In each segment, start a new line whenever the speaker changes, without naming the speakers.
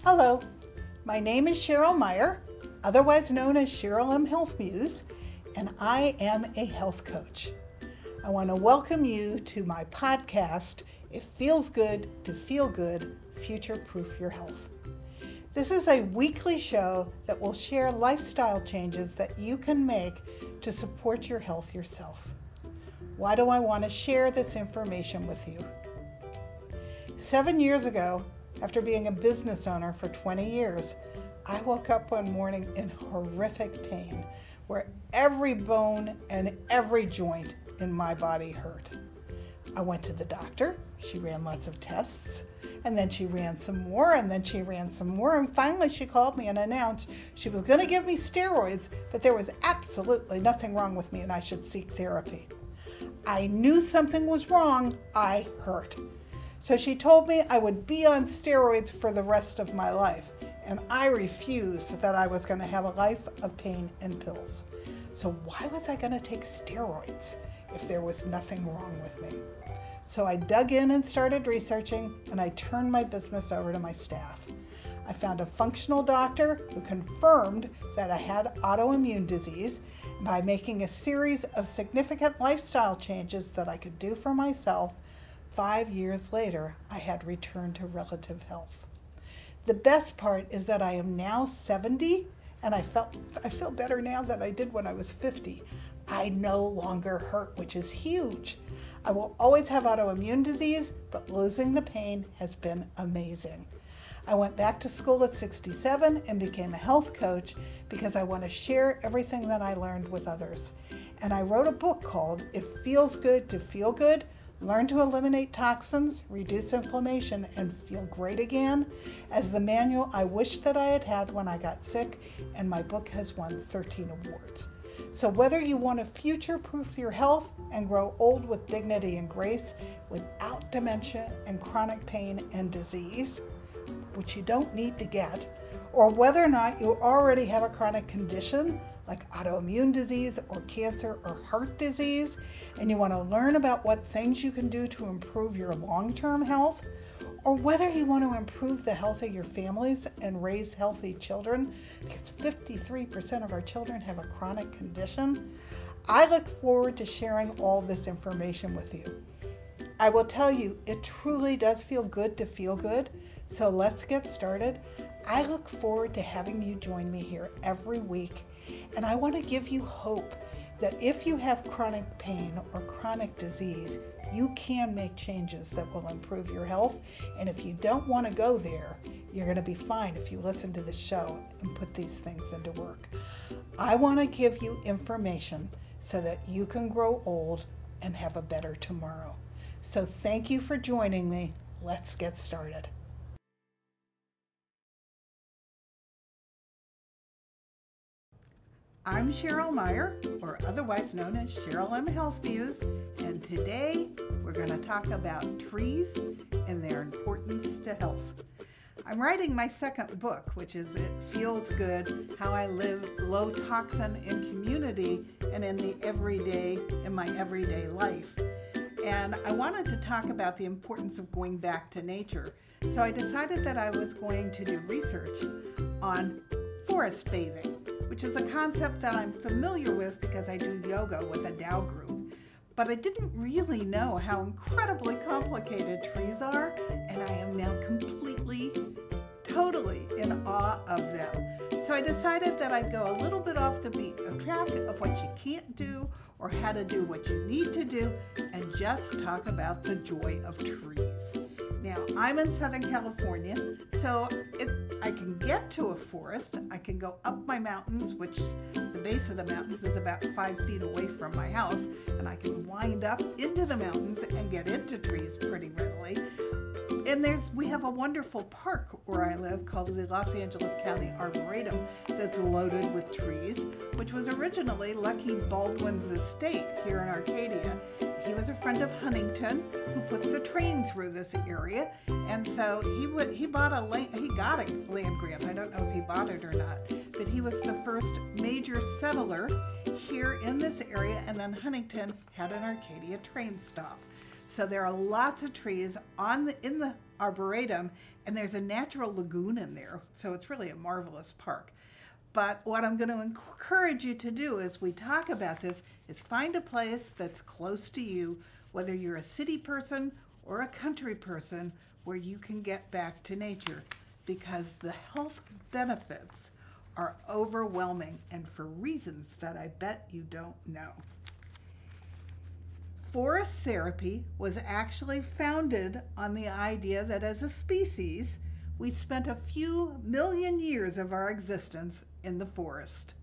Hello, my name is Cheryl Meyer, otherwise known as Cheryl M. Health Muse, and I am a health coach. I want to welcome you to my podcast, It Feels Good to Feel Good, Future-Proof Your Health. This is a weekly show that will share lifestyle changes that you can make to support your health yourself. Why do I want to share this information with you? 7 years ago, after being a business owner for 20 years, I woke up one morning in horrific pain where every bone and every joint in my body hurt. I went to the doctor, she ran lots of tests, and then she ran some more, and then she ran some more, and finally she called me and announced she was going to give me steroids, but there was absolutely nothing wrong with me and I should seek therapy. I knew something was wrong, I hurt. So she told me I would be on steroids for the rest of my life, and I refused that I was going to have a life of pain and pills. So why was I going to take steroids if there was nothing wrong with me? So I dug in and started researching, and I turned my business over to my staff. I found a functional doctor who confirmed that I had autoimmune disease. By making a series of significant lifestyle changes that I could do for myself, 5 years later, I had returned to relative health. The best part is that I am now 70, and I feel better now than I did when I was 50. I no longer hurt, which is huge. I will always have autoimmune disease, but losing the pain has been amazing. I went back to school at 67 and became a health coach because I want to share everything that I learned with others. And I wrote a book called It Feels Good to Feel Good, Learn to Eliminate Toxins, Reduce Inflammation, and Feel Great Again, as the manual I wish that I had had when I got sick, and my book has won 13 awards. So whether you want to future-proof your health and grow old with dignity and grace without dementia and chronic pain and disease, which you don't need to get, or whether or not you already have a chronic condition like autoimmune disease or cancer or heart disease, and you want to learn about what things you can do to improve your long-term health, or whether you want to improve the health of your families and raise healthy children, because 53% of our children have a chronic condition, I look forward to sharing all this information with you. I will tell you, it truly does feel good to feel good, so let's get started. I look forward to having you join me here every week, and I want to give you hope that if you have chronic pain or chronic disease, you can make changes that will improve your health, and if you don't want to go there, you're going to be fine if you listen to the show and put these things into work. I want to give you information so that you can grow old and have a better tomorrow. So thank you for joining me. Let's get started. I'm Cheryl Meyer, or otherwise known as Cheryl M. Health Muse, and today we're going to talk about trees and their importance to health. I'm writing my second book, which is It Feels Good, How I Live Low Toxin in Community and in my everyday life. And I wanted to talk about the importance of going back to nature. So I decided that I was going to do research on forest bathing, which is a concept that I'm familiar with because I do yoga with a Tao group. But I didn't really know how incredibly complicated trees are, and I am now totally in awe of them. So I decided that I'd go a little bit off the beaten track of what you can't do or how to do what you need to do, and just talk about the joy of trees. Now, I'm in Southern California, so if I can get to a forest, I can go up my mountains, which the base of the mountains is about 5 feet away from my house, and I can wind up into the mountains and get into trees pretty readily. And we have a wonderful park where I live called the Los Angeles County Arboretum that's loaded with trees, which was originally Lucky Baldwin's estate here in Arcadia. He was a friend of Huntington who put the train through this area, and so he got a land grant. I don't know if he bought it or not, but he was the first major settler here in this area, and then Huntington had an Arcadia train stop. So there are lots of trees in the arboretum, and there's a natural lagoon in there, so it's really a marvelous park. But what I'm going to encourage you to do as we talk about this is find a place that's close to you, whether you're a city person or a country person, where you can get back to nature, because the health benefits are overwhelming, and for reasons that I bet you don't know. Forest therapy was actually founded on the idea that as a species, we spent a few million years of our existence in the forest.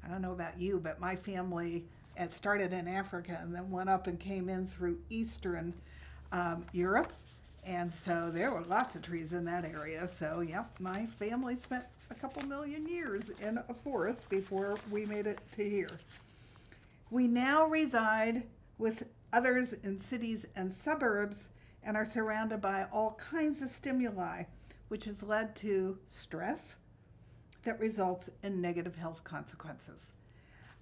I don't know about you, but my family had started in Africa and then went up and came in through Eastern Europe. And so there were lots of trees in that area. So, yep, my family spent a couple million years in a forest before we made it to here. We now reside with others in cities and suburbs and are surrounded by all kinds of stimuli, which has led to stress that results in negative health consequences.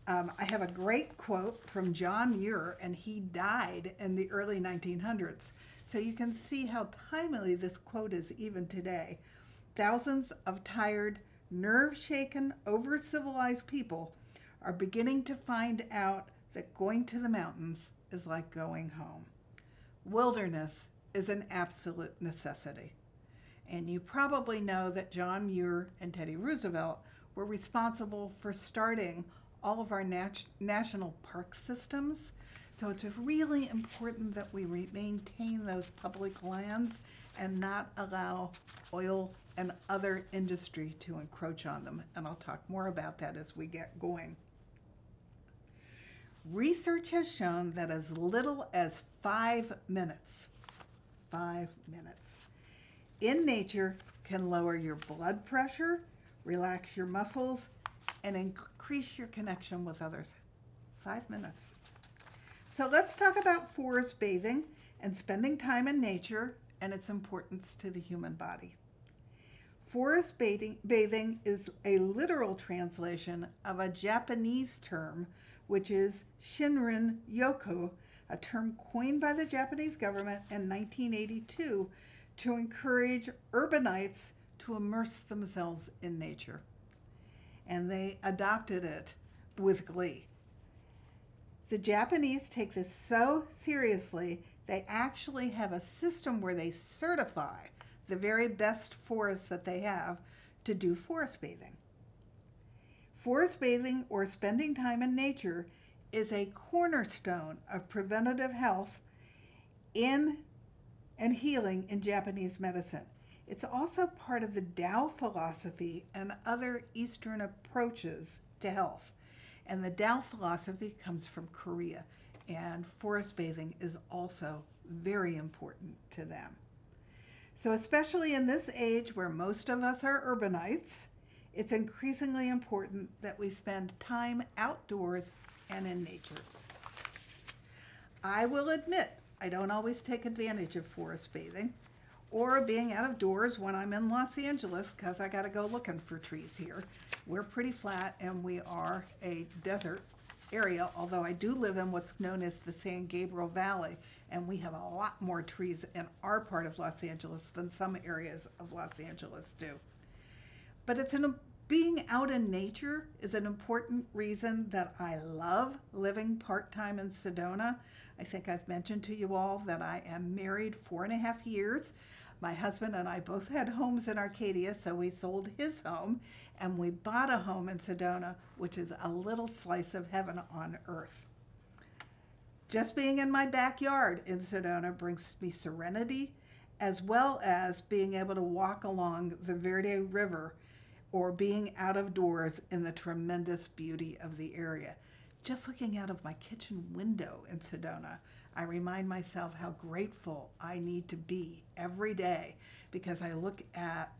I have a great quote from John Muir, and he died in the early 1900s. So you can see how timely this quote is even today. Thousands of tired, nerve-shaken, over-civilized people are beginning to find out that going to the mountains is like going home. Wilderness is an absolute necessity. And you probably know that John Muir and Teddy Roosevelt were responsible for starting all of our national park systems. So it's really important that we maintain those public lands and not allow oil and other industry to encroach on them. And I'll talk more about that as we get going. Research has shown that as little as 5 minutes in nature can lower your blood pressure, relax your muscles, and increase your connection with others. 5 minutes. So let's talk about forest bathing and spending time in nature and its importance to the human body. Forest bathing is a literal translation of a Japanese term, which is Shinrin Yoku, a term coined by the Japanese government in 1982 to encourage urbanites to immerse themselves in nature. And they adopted it with glee. The Japanese take this so seriously, they actually have a system where they certify the very best forests that they have to do forest bathing. Forest bathing, or spending time in nature, is a cornerstone of preventative health and healing in Japanese medicine. It's also part of the Tao philosophy and other Eastern approaches to health. And the Tao philosophy comes from Korea, and forest bathing is also very important to them. So especially in this age where most of us are urbanites, it's increasingly important that we spend time outdoors and in nature. I will admit, I don't always take advantage of forest bathing or being out of doors when I'm in Los Angeles, because I got to go looking for trees here. We're pretty flat and we are a desert area, although I do live in what's known as the San Gabriel Valley, and we have a lot more trees in our part of Los Angeles than some areas of Los Angeles do. But being out in nature is an important reason that I love living part-time in Sedona. I think I've mentioned to you all that I am married 4.5 years. My husband and I both had homes in Arcadia, so we sold his home and we bought a home in Sedona, which is a little slice of heaven on earth. Just being in my backyard in Sedona brings me serenity, as well as being able to walk along the Verde River or being out of doors in the tremendous beauty of the area. Just looking out of my kitchen window in Sedona, I remind myself how grateful I need to be every day, because I look at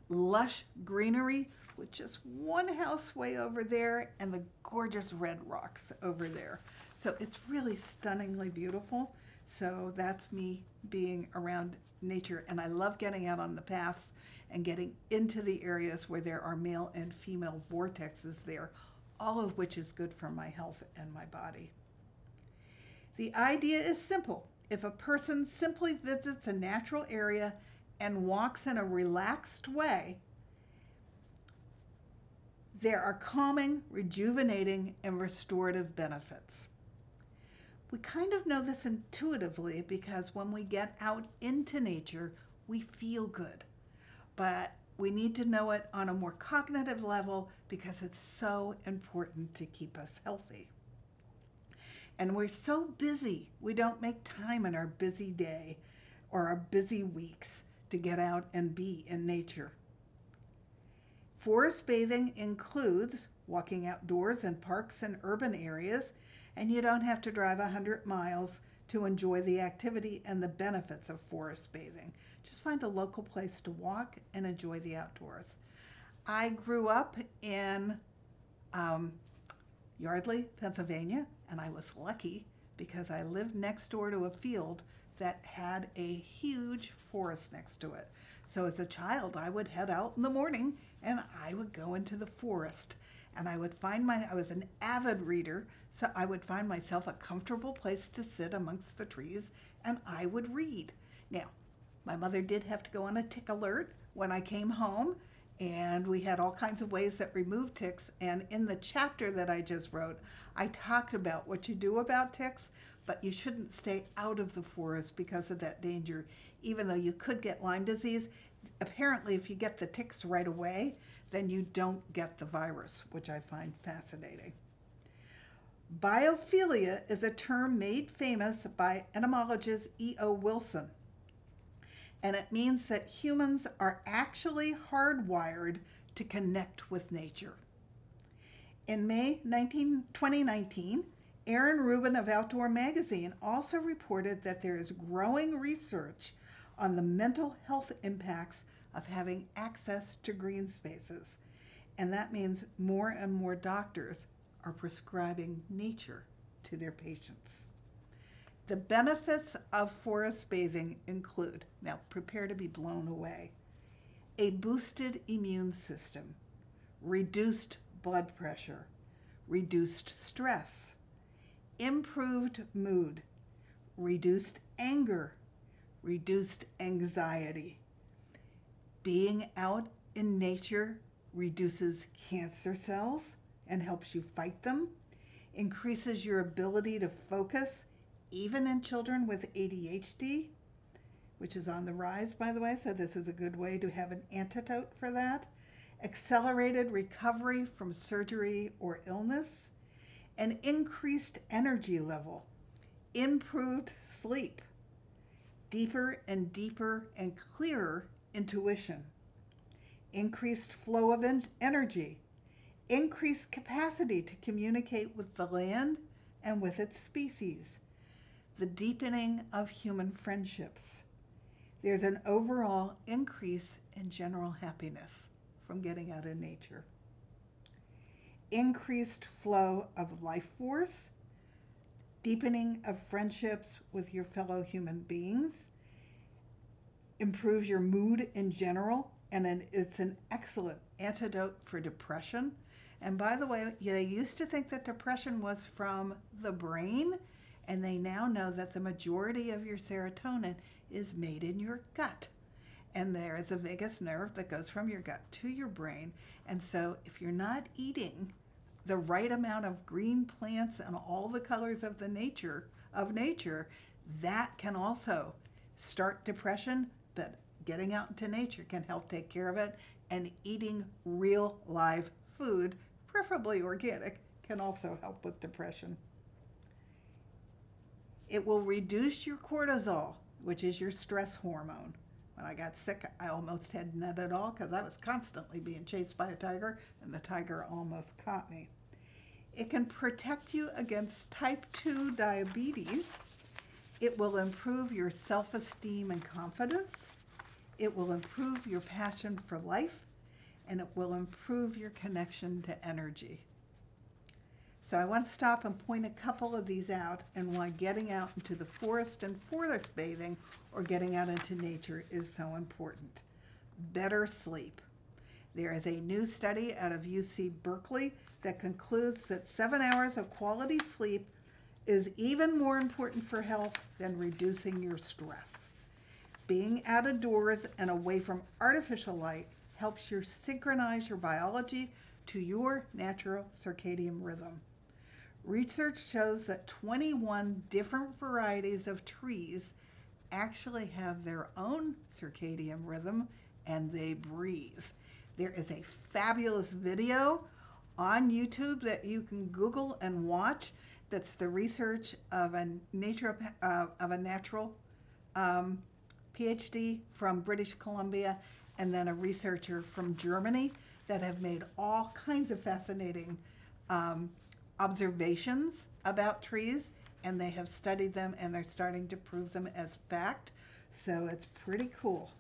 lush greenery with just one house way over there and the gorgeous red rocks over there. So it's really stunningly beautiful. So that's me being around nature, and I love getting out on the paths and getting into the areas where there are male and female vortexes there, all of which is good for my health and my body. The idea is simple. If a person simply visits a natural area and walks in a relaxed way, there are calming, rejuvenating, and restorative benefits. We kind of know this intuitively because when we get out into nature, we feel good. But we need to know it on a more cognitive level because it's so important to keep us healthy. And we're so busy, we don't make time in our busy day or our busy weeks to get out and be in nature. Forest bathing includes walking outdoors in parks and urban areas, and you don't have to drive 100 miles to enjoy the activity and the benefits of forest bathing. Just find a local place to walk and enjoy the outdoors. I grew up in Yardley, Pennsylvania, and I was lucky because I lived next door to a field that had a huge forest next to it. So as a child, I would head out in the morning and I would go into the forest, and I was an avid reader, so I would find myself a comfortable place to sit amongst the trees and I would read. Now, my mother did have to go on a tick alert when I came home, and we had all kinds of ways that remove ticks. And in the chapter that I just wrote, I talked about what you do about ticks, but you shouldn't stay out of the forest because of that danger. Even though you could get Lyme disease, apparently if you get the ticks right away, then you don't get the virus, which I find fascinating. Biophilia is a term made famous by entomologist E.O. Wilson. And it means that humans are actually hardwired to connect with nature. In May 2019, Aaron Rubin of Outdoor Magazine also reported that there is growing research on the mental health impacts of having access to green spaces. And that means more and more doctors are prescribing nature to their patients. The benefits of forest bathing include, now prepare to be blown away, a boosted immune system, reduced blood pressure, reduced stress, improved mood, reduced anger, reduced anxiety. Being out in nature reduces cancer cells and helps you fight them, increases your ability to focus, even in children with ADHD, which is on the rise, by the way, so this is a good way to have an antidote for that. Accelerated recovery from surgery or illness, an increased energy level, improved sleep, deeper and deeper and clearer intuition, increased flow of energy, increased capacity to communicate with the land and with its species, the deepening of human friendships. There's an overall increase in general happiness from getting out in nature. Increased flow of life force, deepening of friendships with your fellow human beings, improves your mood in general, and it's an excellent antidote for depression. And by the way, they used to think that depression was from the brain, and they now know that the majority of your serotonin is made in your gut. And there is a vagus nerve that goes from your gut to your brain. And so if you're not eating the right amount of green plants and all the colors of nature, that can also start depression, but getting out into nature can help take care of it. And eating real live food, preferably organic, can also help with depression. It will reduce your cortisol, which is your stress hormone. When I got sick, I almost had none at all because I was constantly being chased by a tiger, and the tiger almost caught me. It can protect you against type 2 diabetes. It will improve your self-esteem and confidence. It will improve your passion for life, and it will improve your connection to energy. So I want to stop and point a couple of these out and why getting out into the forest and forest bathing or getting out into nature is so important. Better sleep. There is a new study out of UC Berkeley that concludes that 7 hours of quality sleep is even more important for health than reducing your stress. Being out of doors and away from artificial light helps you synchronize your biology to your natural circadian rhythm. Research shows that 21 different varieties of trees actually have their own circadian rhythm and they breathe. There is a fabulous video on YouTube that you can Google and watch. That's the research of a natural PhD from British Columbia and then a researcher from Germany that have made all kinds of fascinating observations about trees, and they have studied them and they're starting to prove them as fact. So it's pretty cool.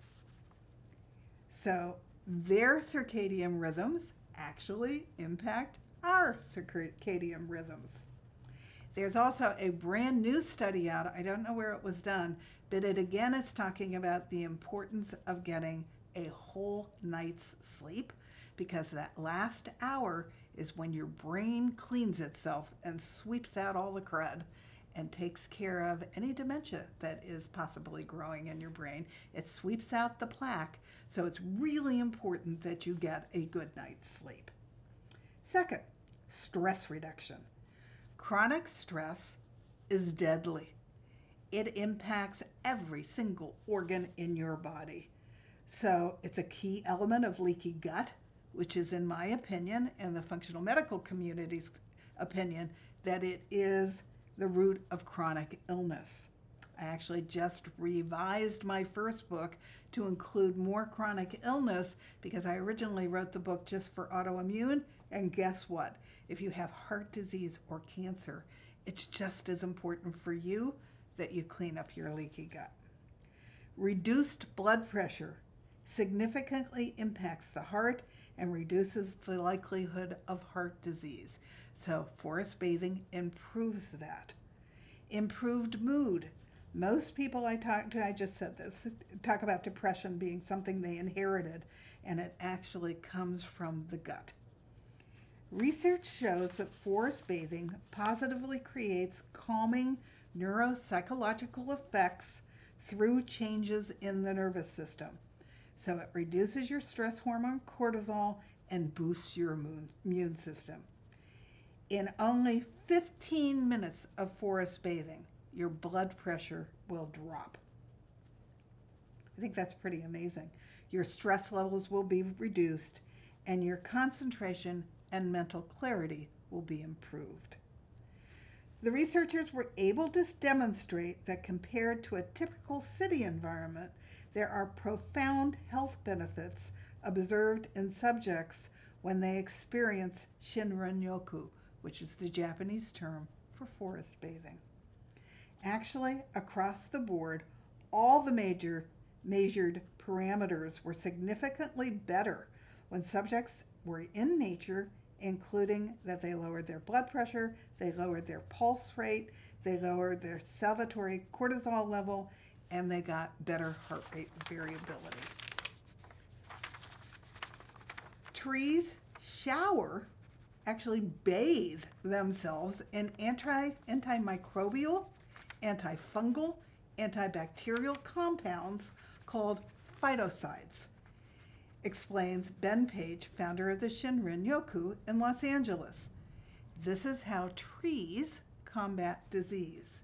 So their circadian rhythms actually impact our circadian rhythms. There's also a brand new study out, I don't know where it was done, but it again is talking about the importance of getting a whole night's sleep, because that last hour is when your brain cleans itself and sweeps out all the crud and takes care of any dementia that is possibly growing in your brain. It sweeps out the plaque, so it's really important that you get a good night's sleep. Second, stress reduction. Chronic stress is deadly. It impacts every single organ in your body. So it's a key element of leaky gut, which is, in my opinion, and the functional medical community's opinion, that it is the root of chronic illness. I actually just revised my first book to include more chronic illness because I originally wrote the book just for autoimmune, and guess what? If you have heart disease or cancer, it's just as important for you that you clean up your leaky gut. Reduced blood pressure significantly impacts the heart and reduces the likelihood of heart disease. So forest bathing improves that. Improved mood. Most people I talk to, I just said this, talk about depression being something they inherited, and it actually comes from the gut. Research shows that forest bathing positively creates calming neuropsychological effects through changes in the nervous system. So it reduces your stress hormone cortisol and boosts your immune system. In only 15 minutes of forest bathing, your blood pressure will drop. I think that's pretty amazing. Your stress levels will be reduced and your concentration and mental clarity will be improved. The researchers were able to demonstrate that compared to a typical city environment, there are profound health benefits observed in subjects when they experience Shinrin-yoku, which is the Japanese term for forest bathing. Actually, across the board, all the measured parameters were significantly better when subjects were in nature, including that they lowered their blood pressure, they lowered their pulse rate, they lowered their salivary cortisol level, and they got better heart rate variability. Trees actually bathe themselves in antimicrobial, antifungal, antibacterial compounds called phytocides, explains Ben Page, founder of the Shinrin-yoku in Los Angeles. This is how trees combat disease.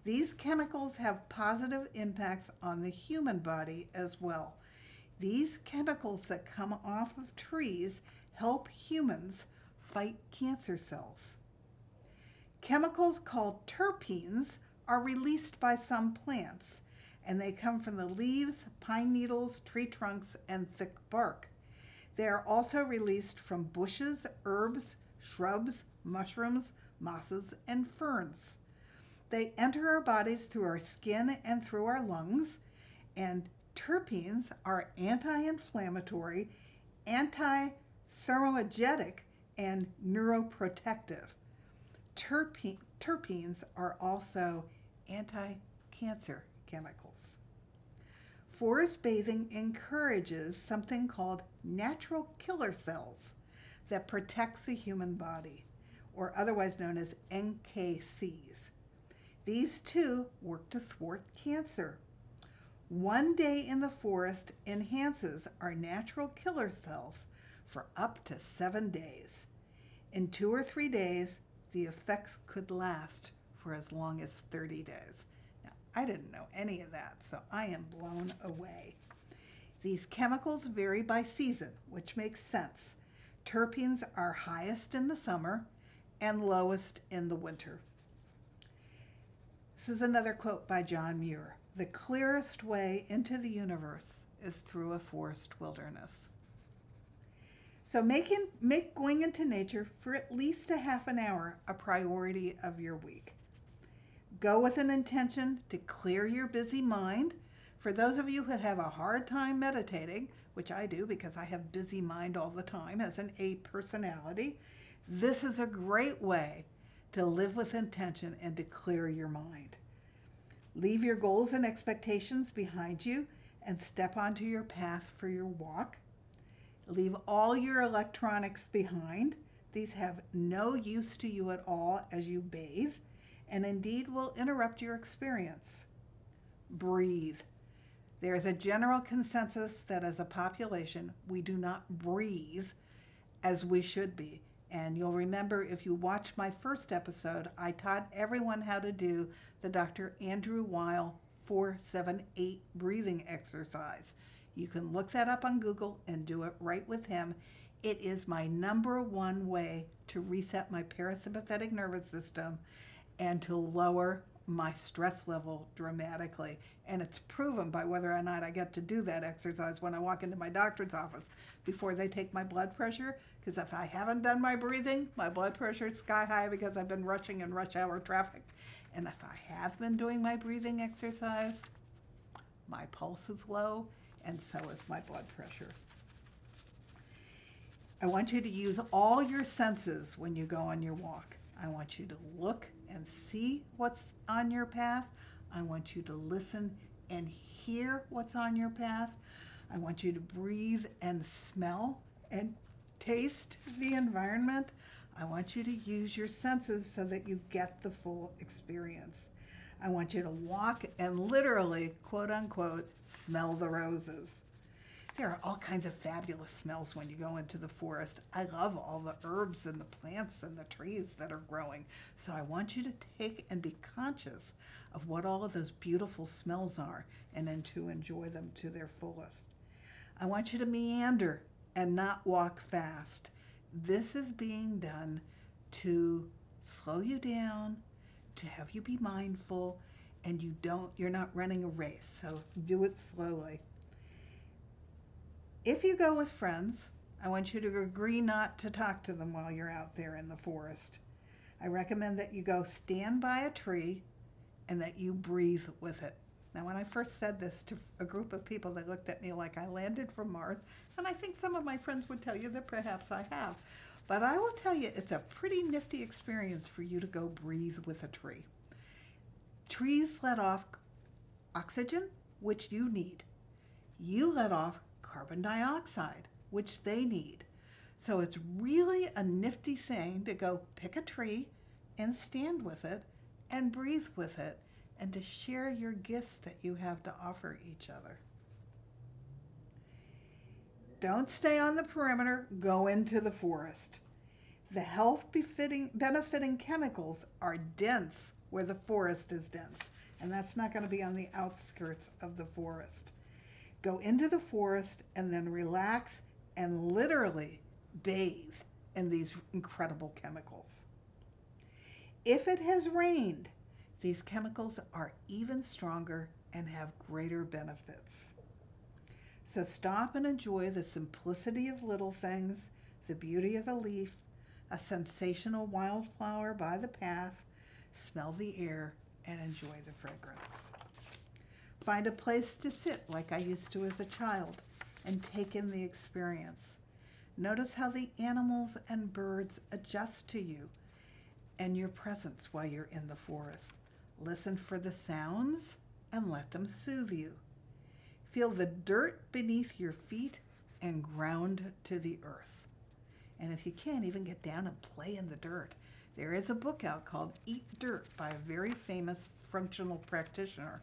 These chemicals have positive impacts on the human body as well. These chemicals that come off of trees help humans fight cancer cells. Chemicals called terpenes are released by some plants, and they come from the leaves, pine needles, tree trunks, and thick bark. They are also released from bushes, herbs, shrubs, mushrooms, mosses, and ferns. They enter our bodies through our skin and through our lungs, and terpenes are anti-inflammatory, anti-thermogenic, and neuroprotective. Terpenes are also anti-cancer chemicals. Forest bathing encourages something called natural killer cells that protect the human body, or otherwise known as NKCs. These too work to thwart cancer. One day in the forest enhances our natural killer cells for up to 7 days. In 2 or 3 days, the effects could last for as long as 30 days. Now, I didn't know any of that, so I am blown away. These chemicals vary by season, which makes sense. Terpenes are highest in the summer and lowest in the winter. This is another quote by John Muir. The clearest way into the universe is through a forest wilderness. So make going into nature for at least a half an hour a priority of your week. Go with an intention to clear your busy mind. For those of you who have a hard time meditating, which I do because I have busy mind all the time as an A personality, this is a great way to live with intention and to clear your mind. Leave your goals and expectations behind you and step onto your path for your walk. Leave all your electronics behind. These have no use to you at all as you bathe, and indeed will interrupt your experience. Breathe. There is a general consensus that as a population, we do not breathe as we should be. And you'll remember if you watched my first episode, I taught everyone how to do the Dr. Andrew Weil 4-7-8 breathing exercise. You can look that up on Google and do it right with him. It is my #1 way to reset my parasympathetic nervous system and to lower my stress level dramatically. And it's proven by whether or not I get to do that exercise when I walk into my doctor's office before they take my blood pressure. Because if I haven't done my breathing, my blood pressure is sky high because I've been rushing in rush hour traffic. And if I have been doing my breathing exercise, my pulse is low and so is my blood pressure. I want you to use all your senses when you go on your walk. I want you to look and see what's on your path. I want you to listen and hear what's on your path. I want you to breathe and smell and taste the environment. I want you to use your senses so that you get the full experience. I want you to walk and literally, quote unquote, smell the roses. There are all kinds of fabulous smells when you go into the forest. I love all the herbs and the plants and the trees that are growing. So I want you to take and be conscious of what all of those beautiful smells are and then to enjoy them to their fullest. I want you to meander and not walk fast. This is being done to slow you down, to have you be mindful, and you're not running a race, so do it slowly. If you go with friends, I want you to agree not to talk to them while you're out there in the forest. I recommend that you go stand by a tree and that you breathe with it. Now, when I first said this to a group of people, they looked at me like I landed from Mars, and I think some of my friends would tell you that perhaps I have. But I will tell you, it's a pretty nifty experience for you to go breathe with a tree. Trees let off oxygen, which you need. You let off carbon dioxide, which they need. So it's really a nifty thing to go pick a tree and stand with it and breathe with it and to share your gifts that you have to offer each other. Don't stay on the perimeter, go into the forest. The benefiting chemicals are dense where the forest is dense, and that's not going to be on the outskirts of the forest. Go into the forest and then relax and literally bathe in these incredible chemicals. If it has rained, these chemicals are even stronger and have greater benefits. So stop and enjoy the simplicity of little things, the beauty of a leaf, a sensational wildflower by the path, smell the air, and enjoy the fragrance. Find a place to sit like I used to as a child and take in the experience. Notice how the animals and birds adjust to you and your presence while you're in the forest. Listen for the sounds and let them soothe you. Feel the dirt beneath your feet and ground to the earth. And if you can, even get down and play in the dirt. There is a book out called Eat Dirt by a very famous functional practitioner.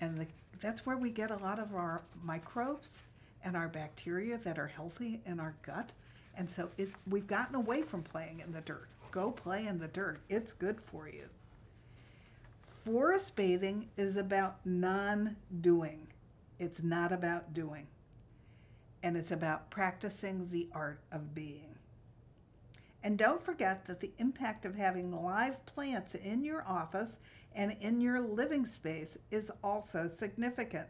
And that's where we get a lot of our microbes and our bacteria that are healthy in our gut. And so we've gotten away from playing in the dirt. Go play in the dirt. It's good for you. Forest bathing is about non-doing. It's not about doing. And it's about practicing the art of being. And don't forget that the impact of having live plants in your office and in your living space is also significant.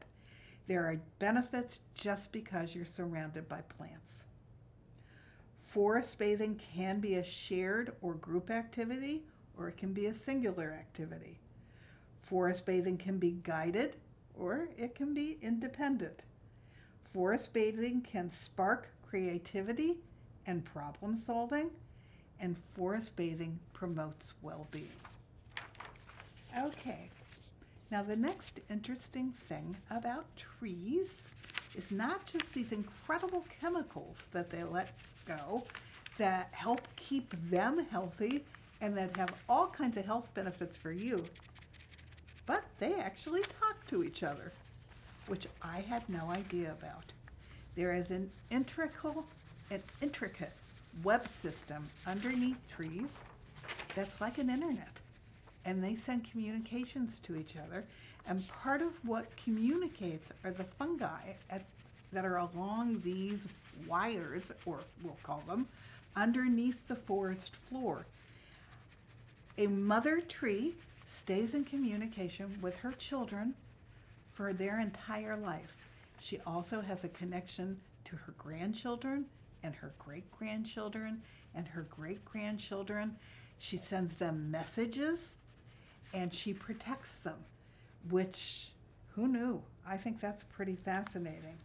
There are benefits just because you're surrounded by plants. Forest bathing can be a shared or group activity, or it can be a singular activity. Forest bathing can be guided, or it can be independent. Forest bathing can spark creativity and problem solving, and forest bathing promotes well-being. Okay, now the next interesting thing about trees is not just these incredible chemicals that they let go that help keep them healthy and that have all kinds of health benefits for you, but they actually talk to each other, which I had no idea about. There is an intricate web system underneath trees that's like an internet, and they send communications to each other, and part of what communicates are the fungi that are along these wires, or we'll call them, underneath the forest floor. A mother tree stays in communication with her children for their entire life. She also has a connection to her grandchildren and her great-grandchildren and her great-grandchildren. She sends them messages and she protects them, which, who knew? I think that's pretty fascinating.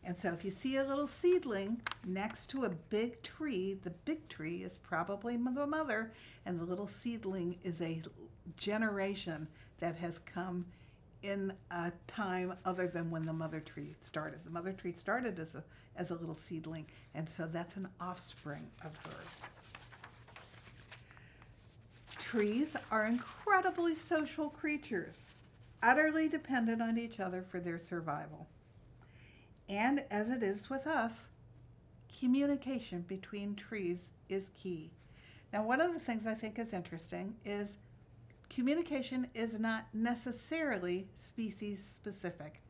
And so if you see a little seedling next to a big tree, the big tree is probably the mother, and the little seedling is a generation that has come in a time other than when the mother tree started. The mother tree started as a little seedling, and so that's an offspring of hers. Trees are incredibly social creatures, utterly dependent on each other for their survival. And as it is with us, communication between trees is key. Now, one of the things I think is interesting is communication is not necessarily species specific.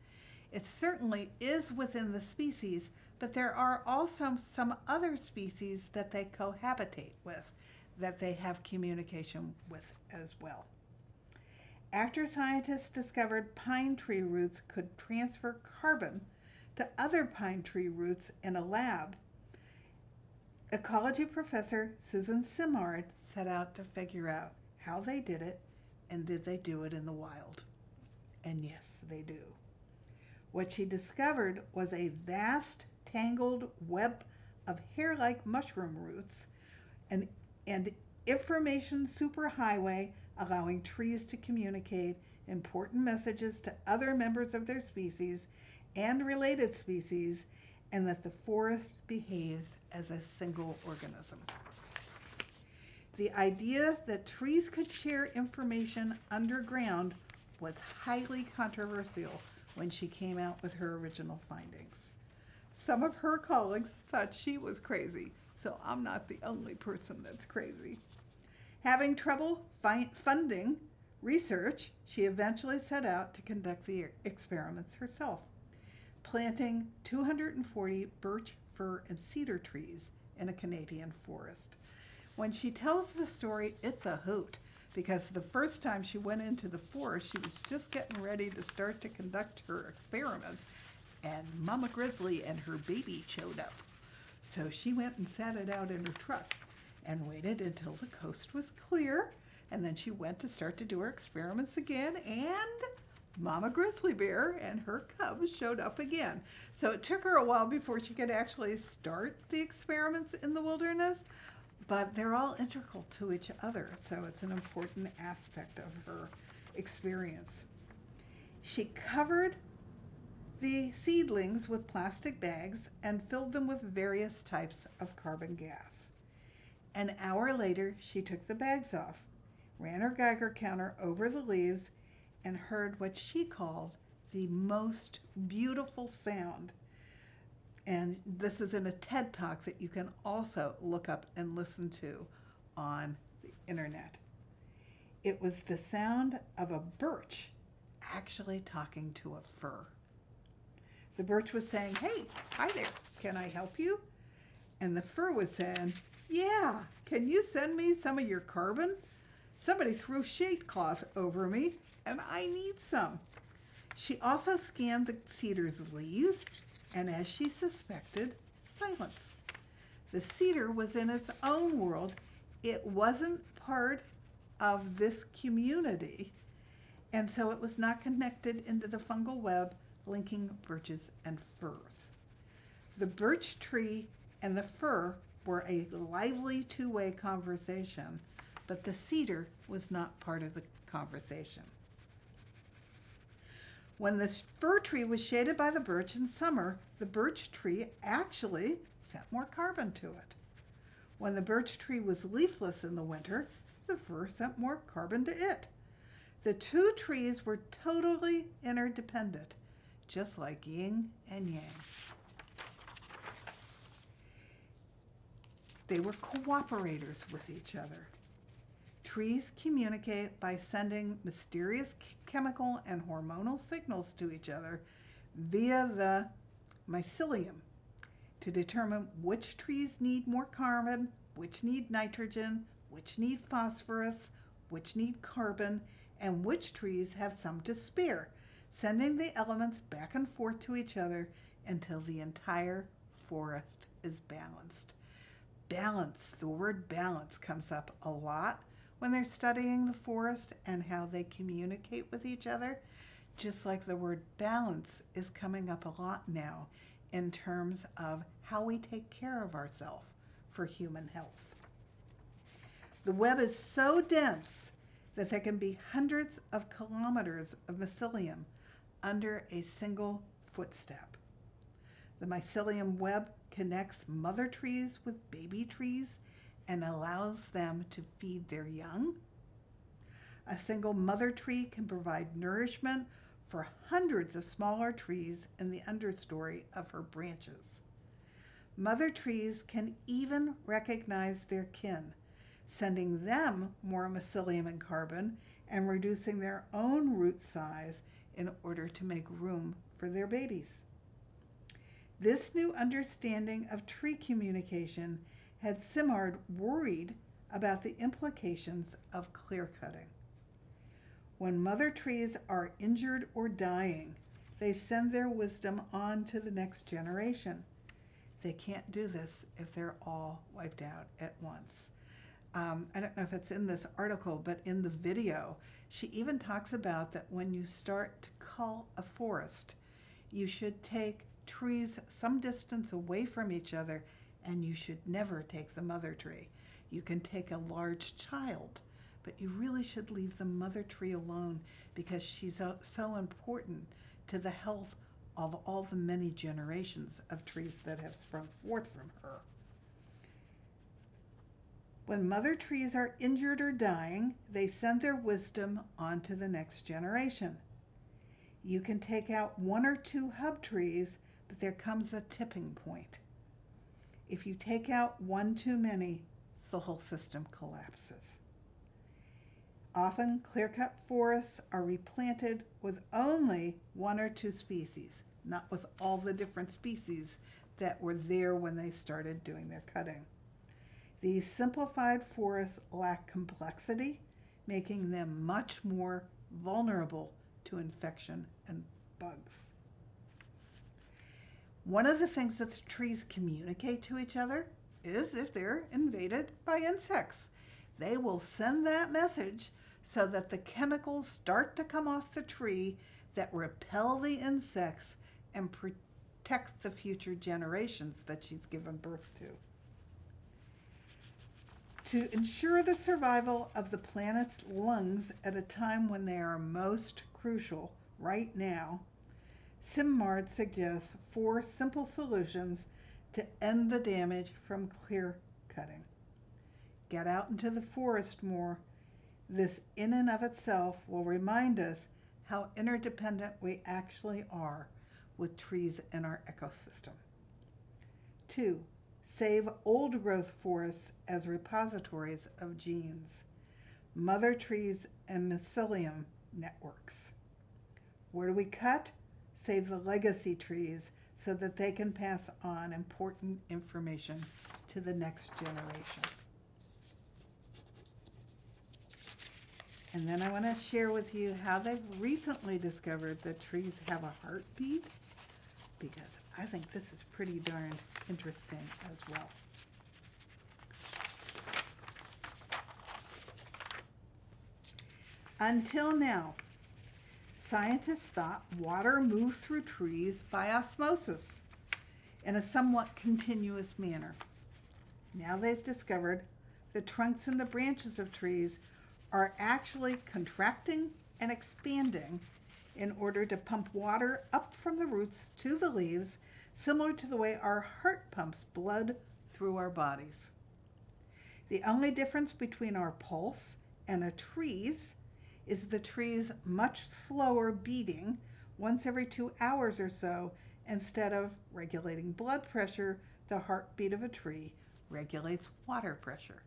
It certainly is within the species, but there are also some other species that they cohabitate with, that they have communication with as well. After scientists discovered pine tree roots could transfer carbon to other pine tree roots in a lab, ecology professor Susan Simard set out to figure out how they did it, and did they do it in the wild? And yes, they do. What she discovered was a vast, tangled web of hair-like mushroom roots, and information superhighway allowing trees to communicate important messages to other members of their species and related species, and that the forest behaves as a single organism. The idea that trees could share information underground was highly controversial when she came out with her original findings. Some of her colleagues thought she was crazy, so I'm not the only person that's crazy. Having trouble funding research, she eventually set out to conduct the experiments herself, planting 240 birch, fir, and cedar trees in a Canadian forest. When she tells the story, it's a hoot, because the first time she went into the forest, she was just getting ready to start to conduct her experiments, and Mama Grizzly and her baby showed up. So she went and sat it out in her truck and waited until the coast was clear, and then she went to start to do her experiments again, and Mama Grizzly Bear and her cubs showed up again. So it took her a while before she could actually start the experiments in the wilderness, but they're all integral to each other, so it's an important aspect of her experience. She covered the seedlings with plastic bags and filled them with various types of carbon gas. An hour later, she took the bags off, ran her Geiger counter over the leaves, and heard what she called the most beautiful sound. And this is in a TED Talk that you can also look up and listen to on the internet. It was the sound of a birch actually talking to a fir. The birch was saying, "Hey, hi there, can I help you?" And the fir was saying, "Yeah, can you send me some of your carbon? Somebody threw shade cloth over me and I need some." She also scanned the cedar's leaves, and as she suspected, silence. The cedar was in its own world. It wasn't part of this community, and so it was not connected into the fungal web linking birches and firs. The birch tree and the fir were a lively two-way conversation, but the cedar was not part of the conversation. When the fir tree was shaded by the birch in summer, the birch tree actually sent more carbon to it. When the birch tree was leafless in the winter, the fir sent more carbon to it. The two trees were totally interdependent, just like yin and yang. They were cooperators with each other. Trees communicate by sending mysterious chemical and hormonal signals to each other via the mycelium to determine which trees need more carbon, which need nitrogen, which need phosphorus, which need carbon, and which trees have some to spare, sending the elements back and forth to each other until the entire forest is balanced. Balance, the word balance comes up a lot when they're studying the forest and how they communicate with each other, just like the word balance is coming up a lot now in terms of how we take care of ourselves for human health. The web is so dense that there can be hundreds of kilometers of mycelium under a single footstep. The mycelium web connects mother trees with baby trees and allows them to feed their young. A single mother tree can provide nourishment for hundreds of smaller trees in the understory of her branches. Mother trees can even recognize their kin, sending them more mycelium and carbon and reducing their own root size in order to make room for their babies. This new understanding of tree communication had Simard worried about the implications of clear cutting. When mother trees are injured or dying, they send their wisdom on to the next generation. They can't do this if they're all wiped out at once. I don't know if it's in this article, but in the video, she even talks about that when you start to cull a forest, you should take trees some distance away from each other, and you should never take the mother tree. You can take a large child, but you really should leave the mother tree alone because she's so important to the health of all the many generations of trees that have sprung forth from her. When mother trees are injured or dying, they send their wisdom on to the next generation. You can take out one or two hub trees, but there comes a tipping point. If you take out one too many, the whole system collapses. Often, clear-cut forests are replanted with only one or two species, not with all the different species that were there when they started doing their cutting. These simplified forests lack complexity, making them much more vulnerable to infection and bugs. One of the things that the trees communicate to each other is if they're invaded by insects. They will send that message so that the chemicals start to come off the tree that repel the insects and protect the future generations that she's given birth to. To ensure the survival of the planet's lungs at a time when they are most crucial, right now, SMMARD suggests 4 simple solutions to end the damage from clear cutting. Get out into the forest more. This in and of itself will remind us how interdependent we actually are with trees in our ecosystem. 2. Save old growth forests as repositories of genes, mother trees and mycelium networks. Where do we cut? Save the legacy trees so that they can pass on important information to the next generation. And then I want to share with you how they've recently discovered that trees have a heartbeat, because I think this is pretty darn interesting as well. Until now, scientists thought water moved through trees by osmosis in a somewhat continuous manner. Now they've discovered the trunks and the branches of trees are actually contracting and expanding in order to pump water up from the roots to the leaves, similar to the way our heart pumps blood through our bodies. The only difference between our pulse and a tree's is the tree's much slower beating once every 2 hours or so. Instead of regulating blood pressure, the heartbeat of a tree regulates water pressure.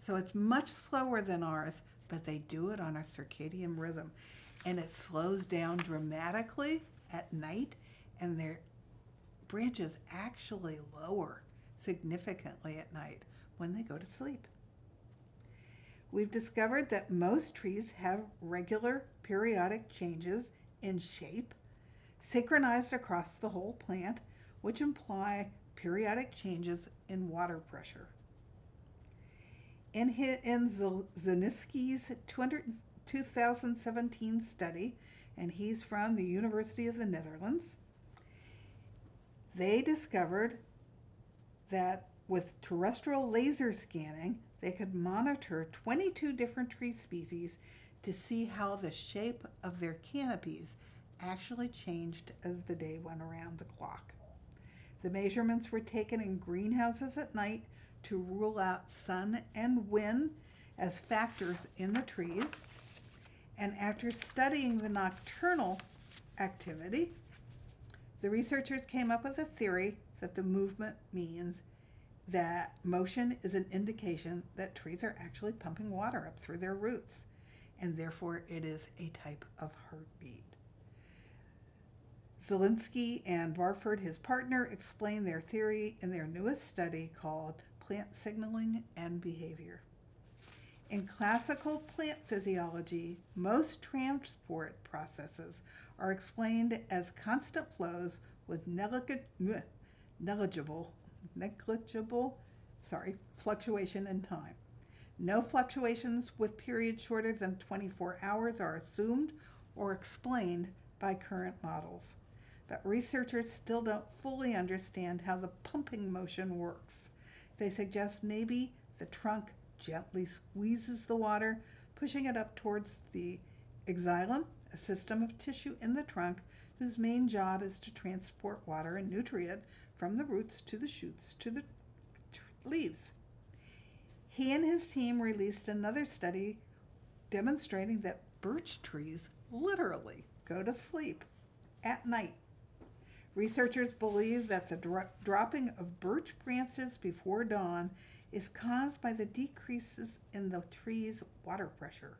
So it's much slower than ours, but they do it on a circadian rhythm. And it slows down dramatically at night, and their branches actually lower significantly at night when they go to sleep. We've discovered that most trees have regular periodic changes in shape, synchronized across the whole plant, which imply periodic changes in water pressure. In Zielinski's 2017 study, and he's from the University of the Netherlands, they discovered that with terrestrial laser scanning, they could monitor 22 different tree species to see how the shape of their canopies actually changed as the day went around the clock. The measurements were taken in greenhouses at night to rule out sun and wind as factors in the trees. And after studying the nocturnal activity, the researchers came up with a theory that the movement means that motion is an indication that trees are actually pumping water up through their roots, and therefore it is a type of heartbeat. Zielinski and Barford, his partner, explained their theory in their newest study called Plant Signaling and Behavior. In classical plant physiology, most transport processes are explained as constant flows with negligible fluctuation in time. No fluctuations with periods shorter than 24 hours are assumed or explained by current models. But researchers still don't fully understand how the pumping motion works. They suggest maybe the trunk gently squeezes the water, pushing it up towards the xylem, a system of tissue in the trunk whose main job is to transport water and nutrient from the roots to the shoots to the leaves. He and his team released another study demonstrating that birch trees literally go to sleep at night. Researchers believe that the dropping of birch branches before dawn is caused by the decreases in the tree's water pressure.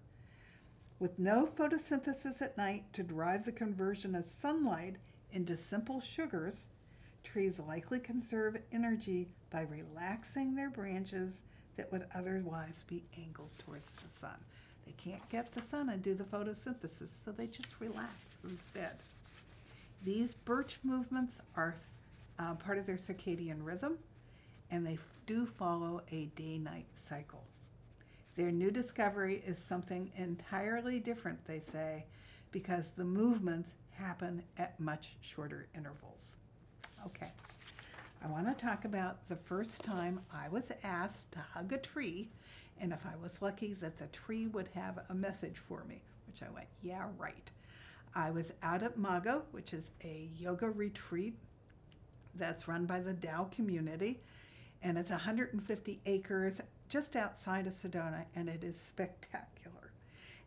With no photosynthesis at night to drive the conversion of sunlight into simple sugars, trees likely conserve energy by relaxing their branches that would otherwise be angled towards the sun. They can't get the sun and do the photosynthesis, so they just relax instead. These birch movements are part of their circadian rhythm, and they do follow a day-night cycle. Their new discovery is something entirely different, they say, because the movements happen at much shorter intervals. Okay, I want to talk about the first time I was asked to hug a tree, and if I was lucky that the tree would have a message for me, which I went, yeah, right. I was out at Mago, which is a yoga retreat that's run by the Tao community, and it's 150 acres just outside of Sedona, and it is spectacular.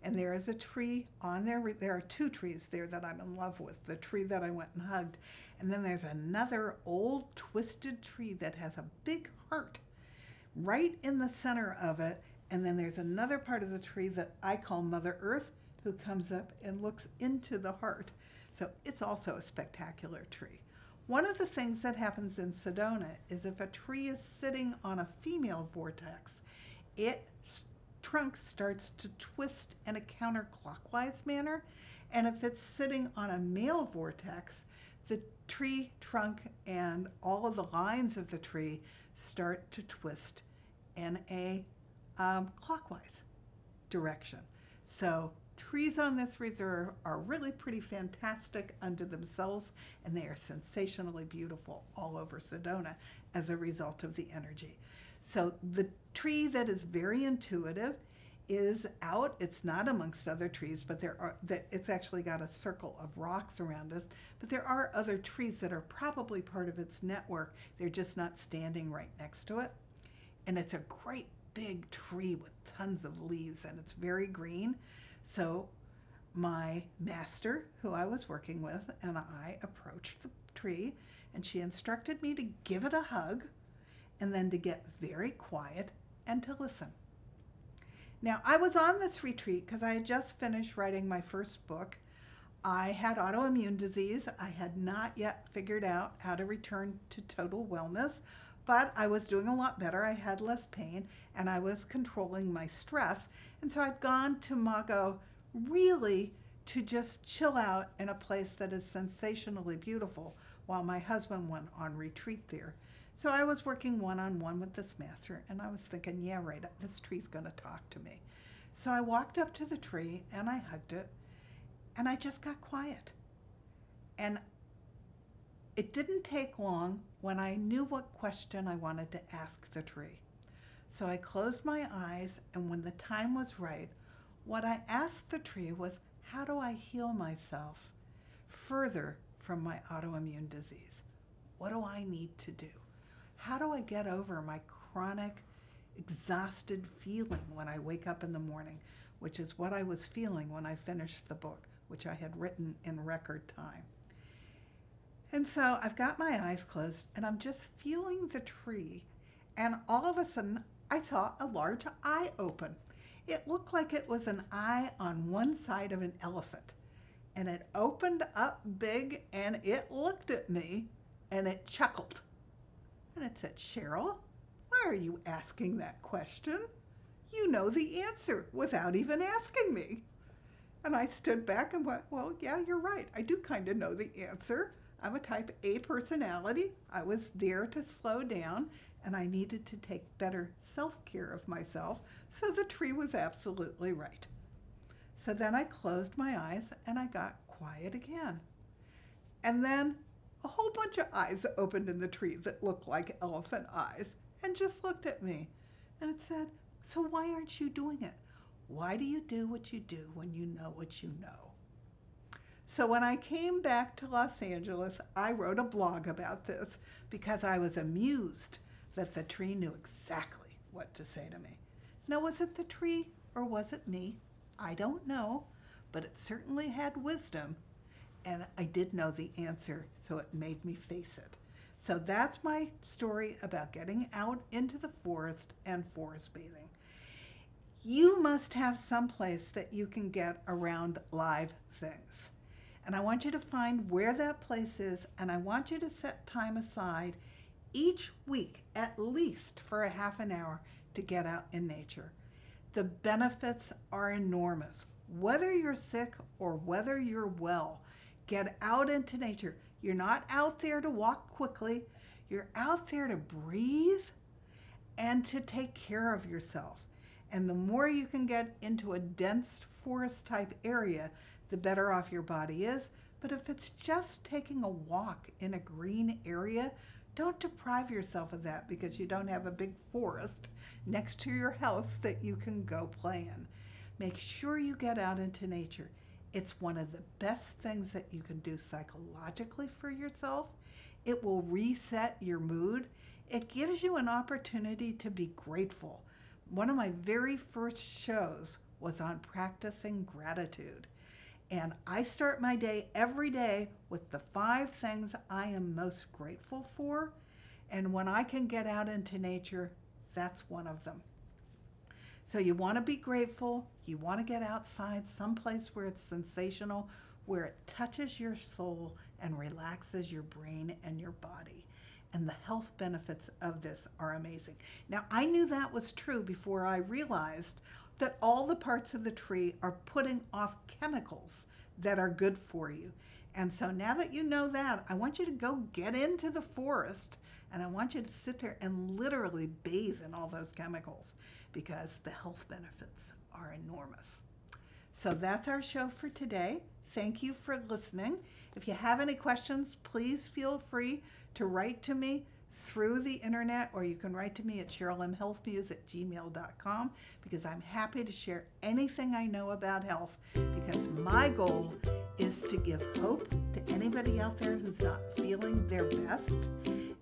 And there is a tree on there. There are two trees there that I'm in love with. The tree that I went and hugged. And then there's another old twisted tree that has a big heart right in the center of it. And then there's another part of the tree that I call Mother Earth, who comes up and looks into the heart. So it's also a spectacular tree. One of the things that happens in Sedona is if a tree is sitting on a female vortex, its trunk starts to twist in a counterclockwise manner. And if it's sitting on a male vortex, the tree trunk and all of the lines of the tree start to twist in a clockwise direction. So trees on this reserve are really pretty fantastic unto themselves, and they are sensationally beautiful all over Sedona as a result of the energy. So the tree that is very intuitive is out. It's not amongst other trees, but it's actually got a circle of rocks around us, but there are other trees that are probably part of its network. They're just not standing right next to it. And it's a great big tree with tons of leaves, and it's very green. So my master, who I was working with, and I approached the tree, and she instructed me to give it a hug and then to get very quiet and to listen. Now, I was on this retreat because I had just finished writing my first book. I had autoimmune disease. I had not yet figured out how to return to total wellness, but I was doing a lot better. I had less pain, and I was controlling my stress. And so I'd gone to Mago really to just chill out in a place that is sensationally beautiful while my husband went on retreat there. So I was working one-on-one with this master, and I was thinking, yeah, right, this tree's going to talk to me. So I walked up to the tree, and I hugged it, and I just got quiet. And it didn't take long when I knew what question I wanted to ask the tree. So I closed my eyes, and when the time was right, what I asked the tree was, how do I heal myself further from my autoimmune disease? What do I need to do? How do I get over my chronic, exhausted feeling when I wake up in the morning, which is what I was feeling when I finished the book, which I had written in record time. And so I've got my eyes closed, and I'm just feeling the tree, and all of a sudden I saw a large eye open. It looked like it was an eye on one side of an elephant, and it opened up big, and it looked at me, and it chuckled. And it said, Cheryl, why are you asking that question? You know the answer without even asking me. And I stood back and went, well, yeah, you're right. I do kind of know the answer. I'm a type A personality. I was there to slow down, and I needed to take better self-care of myself. So the tree was absolutely right. So then I closed my eyes and I got quiet again. And then a whole bunch of eyes opened in the tree that looked like elephant eyes and just looked at me. And it said, so why aren't you doing it? Why do you do what you do when you know what you know? So when I came back to Los Angeles, I wrote a blog about this because I was amused that the tree knew exactly what to say to me. Now, was it the tree or was it me? I don't know, but it certainly had wisdom. And I did know the answer, so it made me face it. So that's my story about getting out into the forest and forest bathing. You must have some place that you can get around live things. And I want you to find where that place is, and I want you to set time aside each week, at least for a half an hour, to get out in nature. The benefits are enormous. Whether you're sick or whether you're well, get out into nature. You're not out there to walk quickly. You're out there to breathe and to take care of yourself. And the more you can get into a dense forest type area, the better off your body is. But if it's just taking a walk in a green area, don't deprive yourself of that because you don't have a big forest next to your house that you can go play in. Make sure you get out into nature. It's one of the best things that you can do psychologically for yourself. It will reset your mood. It gives you an opportunity to be grateful. One of my very first shows was on practicing gratitude. And I start my day every day with the 5 things I am most grateful for. And when I can get out into nature, that's one of them. So you want to be grateful. You want to get outside someplace where it's sensational, where it touches your soul and relaxes your brain and your body. And the health benefits of this are amazing. Now, I knew that was true before I realized that all the parts of the tree are putting off chemicals that are good for you. And so now that you know that, I want you to go get into the forest, and I want you to sit there and literally bathe in all those chemicals, because the health benefits are enormous. So that's our show for today. Thank you for listening. If you have any questions, please feel free to write to me through the internet, or you can write to me at CherylMHealthViews@gmail.com, because I'm happy to share anything I know about health, because my goal is to give hope to anybody out there who's not feeling their best,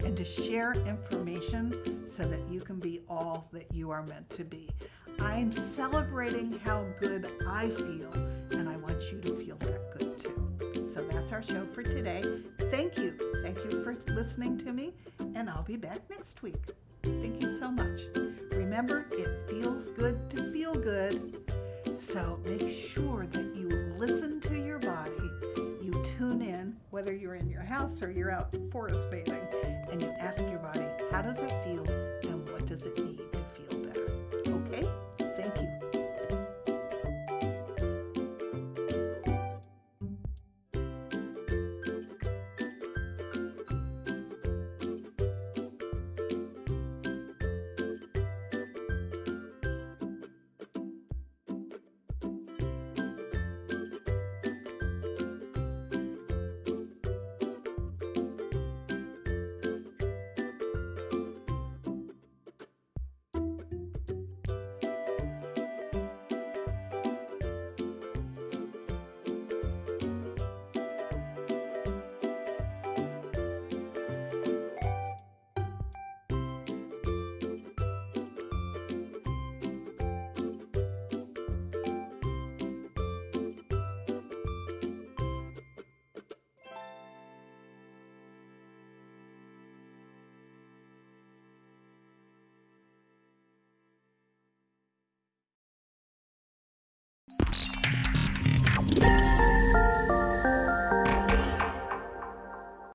and to share information so that you can be all that you are meant to be. I'm celebrating how good I feel, and I want you to feel that good too. So that's our show for today. Thank you. Thank you for listening to me, and I'll be back next week. Thank you so much. Remember, it feels good to feel good. So make sure that you listen to your body. You tune in, whether you're in your house or you're out forest bathing, and you ask your body, how does it feel and what does it need?